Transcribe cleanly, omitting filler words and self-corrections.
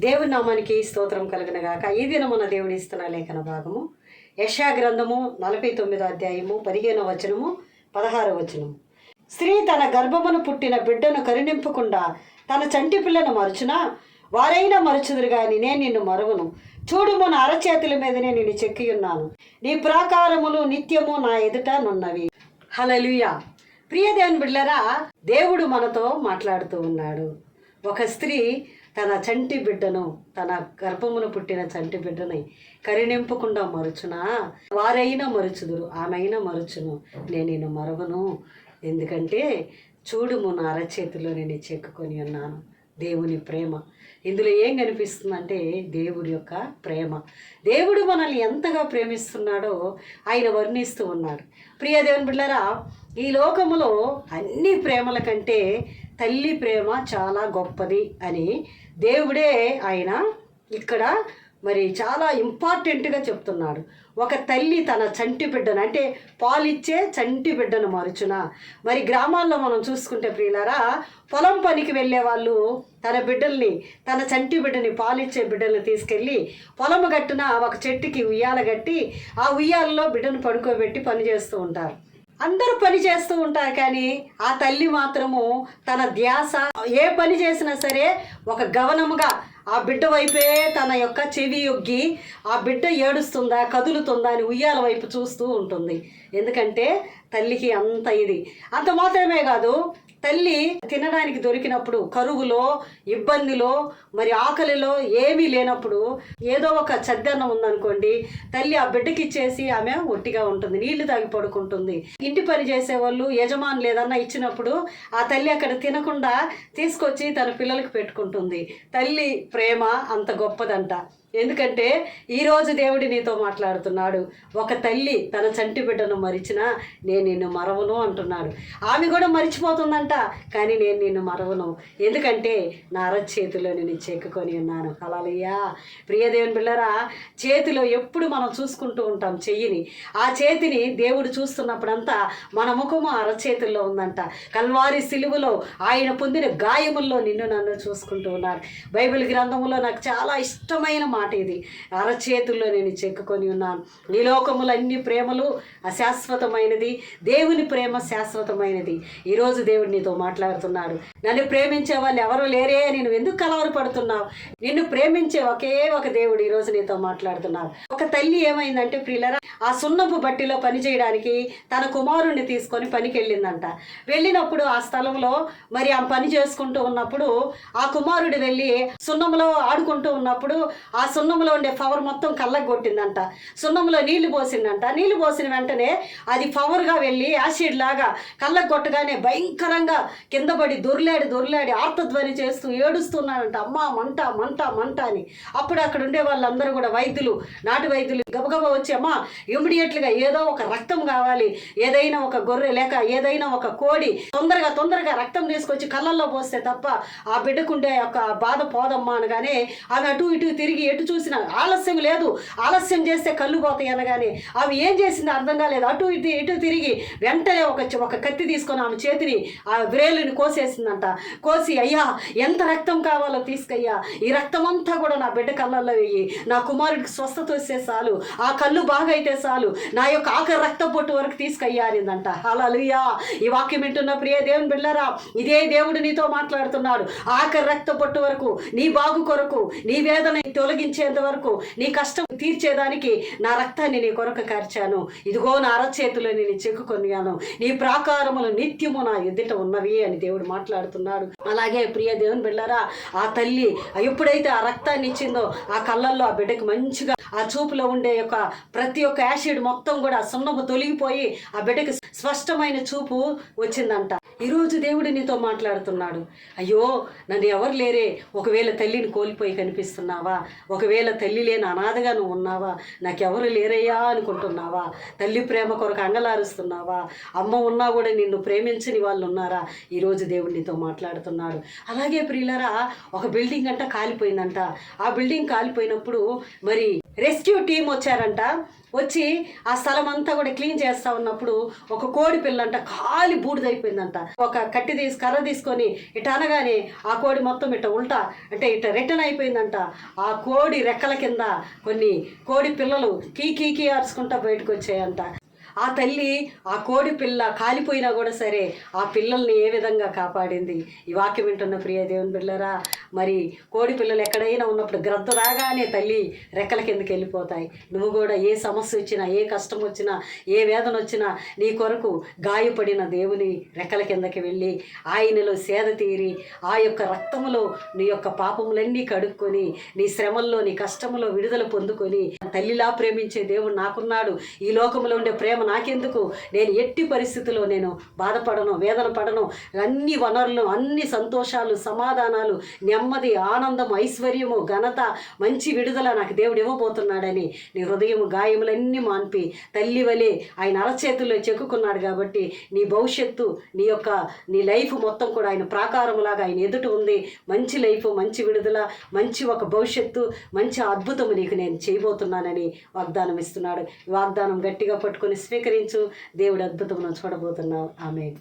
దేవుని నామానికి స్తోత్రం కలుగునగాక. ఈ దినమున దేవుని ఇస్తున్న లేఖన భాగము యెషయా గ్రంథము 49వ అధ్యాయము 15వ వచనము 16వ వచనము. స్త్రీ తన గర్భమును పుట్టిన బిడ్డను కరుణింపకుండా తన చంటి పిల్లను మరుచునా వారైనా మరుచుదురు గాని నేను నిన్ను మరువను. చూడుము, నా అరచేతుల మీదనే నిన్ను చెక్కి ఉన్నాను, నీ ప్రాకారములు నిత్యము నా ఎదుట నున్నవి. హల్లెలూయా. ప్రియ దేవుని బిడ్డలారా, దేవుడు మనతో మాట్లాడుతూ ఉన్నాడు. ఒక స్త్రీ తన చంటి బిడ్డను, తన గర్భమును పుట్టిన చంటి బిడ్డని కరుణింపకుండా మరుచునా వారైనా మరుచుదురు, ఆమెైనా మరుచును, నేను నిన్ను మరవను. ఎందుకంటే చూడుము, నా అరచేతిలో నేను చెక్కుకొని ఉన్నాను. దేవుని ప్రేమ ఇందులో ఏం కనిపిస్తుందంటే దేవుడి యొక్క ప్రేమ. దేవుడు మనల్ని ఎంతగా ప్రేమిస్తున్నాడో ఆయన వర్ణిస్తూ ఉన్నాడు. ప్రియ దేవుని బిడ్డలారా, ఈ లోకములో అన్ని ప్రేమల కంటే తల్లి ప్రేమ చాలా గొప్పది అని దేవుడే ఆయన ఇక్కడ మరి చాలా ఇంపార్టెంట్గా చెప్తున్నాడు. ఒక తల్లి తన చంటి బిడ్డను, అంటే పాలిచ్చే చంటి బిడ్డను మరుచున. మరి గ్రామాల్లో మనం చూసుకుంటే ప్రియులారా, పొలం పనికి వెళ్ళే వాళ్ళు తన బిడ్డల్ని, తన చంటి బిడ్డని, పాలిచ్చే బిడ్డల్ని తీసుకెళ్ళి పొలము గట్టున ఒక చెట్టుకి ఉయ్యాల కట్టి ఆ ఉయ్యాలలో బిడ్డను పడుకోబెట్టి పని చేస్తూ ఉంటారు. అందరూ పని చేస్తూ ఉంటారు, కానీ ఆ తల్లి మాత్రము తన ధ్యాస ఏ పని చేసినా సరే ఒక గమనముగా ఆ బిడ్డ వైపే తన యొక్క చెవి యొగ్గి ఆ బిడ్డ ఏడుస్తుందా కదులుతుందా అని ఉయ్యాల వైపు చూస్తూ ఉంటుంది. ఎందుకంటే తల్లికి అంత మాత్రమే కాదు, తల్లి తినడానికి దొరికినప్పుడు, కరువులో, ఇబ్బందిలో, మరి ఆకలిలో ఏమీ లేనప్పుడు ఏదో ఒక చద్దన్నం ఉందనుకోండి, తల్లి ఆ బిడ్డకి ఇచ్చేసి ఆమె ఒట్టిగా ఉంటుంది, నీళ్లు తాగి పడుకుంటుంది. ఇంటి పని చేసేవాళ్ళు యజమానులు ఏదన్నా ఇచ్చినప్పుడు ఆ తల్లి అక్కడ తినకుండా తీసుకొచ్చి తన పిల్లలకు పెట్టుకుంటుంది. తల్లి ప్రేమ అంత గొప్పదంట. ఎందుకంటే ఈరోజు దేవుడు నీతో మాట్లాడుతున్నాడు. ఒక తల్లి తన చంటి బిడ్డను మరిచినా నేను నిన్ను మరవను అంటున్నాడు. ఆమె కూడా మరిచిపోతుందంట, కానీ నేను నిన్ను మరవను, ఎందుకంటే నా అరచేతిలో నేను చెక్కుకొని ఉన్నాను. హల్లెలూయా. ప్రియ దేవుని బిడ్డలారా, చేతిలో ఎప్పుడు మనం చూసుకుంటూ ఉంటాం చెయ్యిని. ఆ చేతిని దేవుడు చూస్తున్నప్పుడంతా మన ముఖము అరచేతుల్లో ఉందంట. కల్వారి సిలువలో ఆయన పొందిన గాయముల్లో నిన్ను నన్ను చూసుకుంటూ ఉన్నారు. బైబిల్ గ్రంథములో నాకు చాలా ఇష్టమైన మాట ఇది, అరచేతుల్లో నేను చెక్కుకొని ఉన్నాను. ఈ లోకములు అన్ని ప్రేమలు అశాశ్వతమైనది, దేవుని ప్రేమ శాశ్వతమైనది. ఈరోజు దేవుడు నీతో మాట్లాడుతున్నాడు. నన్ను ప్రేమించే వాళ్ళు ఎవరు లేరే, నేను ఎందుకు కలవరపడుతున్నావు? నిన్ను ప్రేమించే ఒకే ఒక దేవుడు ఈరోజు నీతో మాట్లాడుతున్నాడు. ఒక తల్లి ఏమైందంటే ప్రియులరా, ఆ సున్నపు బట్టిలో పని చేయడానికి తన కుమారుణ్ణి తీసుకొని పనికి వెళ్ళిందంట. వెళ్ళినప్పుడు ఆ స్థలంలో మరి ఆ పని చేసుకుంటూ ఉన్నప్పుడు ఆ కుమారుడు వెళ్ళి సున్నంలో ఆడుకుంటూ ఉన్నప్పుడు ఆ సున్నంలో ఉండే పవర్ మొత్తం కళ్ళకు కొట్టిందంట. సున్నంలో నీళ్లు పోసిందంట. నీళ్లు పోసిన వెంటనే అది పవర్గా వెళ్ళి యాసిడ్ లాగా కళ్ళకు కొట్టగానే భయంకరంగా కింద పడి దొర్లాడి ఆర్తధ్వని చేస్తూ ఏడుస్తున్నాడంట. అమ్మా మంట మంట మంట అని. అప్పుడు అక్కడ ఉండే వాళ్ళందరూ కూడా వైద్యులు, నాటు వైద్యులు గబగబా వచ్చి, అమ్మా ఇమ్మీడియట్గా ఏదో ఒక రక్తం కావాలి, ఏదైనా ఒక గొర్రె లేక ఏదైనా ఒక కోడి తొందరగా రక్తం తీసుకొచ్చి కళ్ళల్లో పోస్తే తప్ప ఆ బిడ్డకుండే ఒక బాధ పోదమ్మా అనగానే ఆమె అటు ఇటు తిరిగి ఎటు చూసినా ఆలస్యం లేదు. ఆలస్యం చేస్తే కళ్ళు పోతాయి అనగానే ఆమె ఏం చేసిందో అర్థం కాలేదు. అటు ఇటు తిరిగి వెంటనే ఒక కత్తి తీసుకొని ఆమె చేతిని ఆ వ్రేలుని కోసేసిందంట. కోసి, అయ్యా ఎంత రక్తం కావాలో తీసుకయ్యా, ఈ రక్తం అంతా కూడా నా బిడ్డ కళ్ళల్లో వెయ్యి, నా కుమారుడికి స్వస్థత వస్తే చాలు, ఆ కళ్ళు బాగా అయితే చాలు, నా యొక్క ఆఖరి రక్త పొట్టు వరకు తీసుకయ్యా అనిందంట. హల్లెలూయా. ఈ వాక్యం వింటున్న ప్రియ దేవుని బిడ్డలారా, ఇదే దేవుడు నీతో మాట్లాడుతున్నాడు. ఆఖరి రక్త పొట్టు వరకు, నీ బాగు కొరకు, నీ వేదన తొలగించేంత వరకు, నీ కష్టం తీర్చేదానికి నా రక్తాన్ని నీ కొరకు కార్చాను. ఇదిగో నా అరచేతిలో నేను చెక్కుకొనియాను, నీ ప్రాకారములు నిత్యము నా ఎదుట ఉన్నవి అని దేవుడు మాట్లాడుతున్నాడు. అలాగే ప్రియ దేవుని బిడ్డలారా, ఆ తల్లి ఎప్పుడైతే ఆ రక్తాన్ని ఇచ్చిందో ఆ కళ్ళల్లో ఆ బిడ్డకి మంచిగా ఆ చూపులో ఉండే యొక్క ప్రతి ఒక్క యాసిడ్ మొత్తం కూడా సున్నపు తొలగిపోయి ఆ బిడ్డకి స్పష్టమైన చూపు వచ్చిందంట. ఈరోజు దేవుడు నీతో మాట్లాడుతున్నాడు. అయ్యో నన్ను ఎవరు లేరే, ఒకవేళ తల్లిని కోల్పోయి కనిపిస్తున్నావా? ఒకవేళ తల్లి లేని అనాథగా నువ్వు ఉన్నావా? నాకెవరు లేరయ్యా అనుకుంటున్నావా? తల్లి ప్రేమ కొరకు అంగలారుస్తున్నావా? అమ్మ ఉన్నా కూడా నిన్ను ప్రేమించని వాళ్ళు ఉన్నారా? ఈరోజు దేవుడు నీతో మాట్లాడుతున్నాడు. అలాగే ప్రియులరా, ఒక బిల్డింగ్ అంట కాలిపోయిందంట. ఆ బిల్డింగ్ కాలిపోయినప్పుడు మరి రెస్క్యూ టీం వచ్చారంట. వచ్చి ఆ స్థలం అంతా కూడా క్లీన్ చేస్తూ ఉన్నప్పుడు ఒక కోడి పిల్లంట కాలి బూడిదైపోయిందంట. ఒక కర్ర తీసుకొని ఇట అనగానే ఆ కోడి మొత్తం ఇట ఉల్టా అంటే ఇట రిటర్న్ అయిపోయిందంట. ఆ కోడి రెక్కల కింద కొన్ని కోడి పిల్లలు కీ అరుచుకుంటా బయటకు వచ్చాయంట. ఆ తల్లి ఆ కోడి పిల్ల కాలిపోయినా కూడా సరే ఆ పిల్లల్ని ఏ విధంగా కాపాడింది. ఈ వాక్యం వింటున్న ప్రియ దేవుని బిడ్డలారా, మరి కోడి పిల్లలు ఎక్కడైనా ఉన్నప్పుడు గ్రద్ద రాగానే తల్లి రెక్కల కిందకి వెళ్ళిపోతాయి. నువ్వు కూడా ఏ సమస్య వచ్చినా, ఏ కష్టం వచ్చినా, ఏ వేదన వచ్చినా నీ కొరకు గాయపడిన దేవుని రెక్కల కిందకి వెళ్ళి ఆయనలో సేద తీరి ఆ యొక్క రక్తములో నీ యొక్క పాపములన్నీ కడుక్కొని నీ శ్రమల్లో నీ కష్టములో విడుదల పొందుకొని తల్లిలా ప్రేమించే దేవుడు నాకున్నాడు. ఈ లోకంలో ఉండే ప్రేమ నాకెందుకు, నేను ఎట్టి పరిస్థితుల్లో నేను బాధపడను, వేదన పడను, అన్ని వనరులు, అన్ని సంతోషాలు, సమాధానాలు, నెమ్మది, ఆనందం, ఐశ్వర్యము, ఘనత, మంచి విడుదల నాకు దేవుడు ఇవ్వబోతున్నాడని నీ హృదయము గాయములన్నీ మాన్పి తల్లి వలె ఆయన అరచేతుల్లో చెక్కుకున్నాడు. కాబట్టి నీ భవిష్యత్తు, నీ లైఫ్ మొత్తం కూడా ఆయన ప్రాకారములాగా ఆయన ఎదుట ఉంది. మంచి లైఫ్, మంచి విడుదల, మంచి ఒక భవిష్యత్తు, మంచి అద్భుతము నీకు నేను చేయబోతున్నానని వాగ్దానం ఇస్తున్నాడు. వాగ్దానం గట్టిగా పట్టుకొని స్వీకరించు. దేవుడు అద్భుతమును చూడబోతున్నావు. ఆమేన్.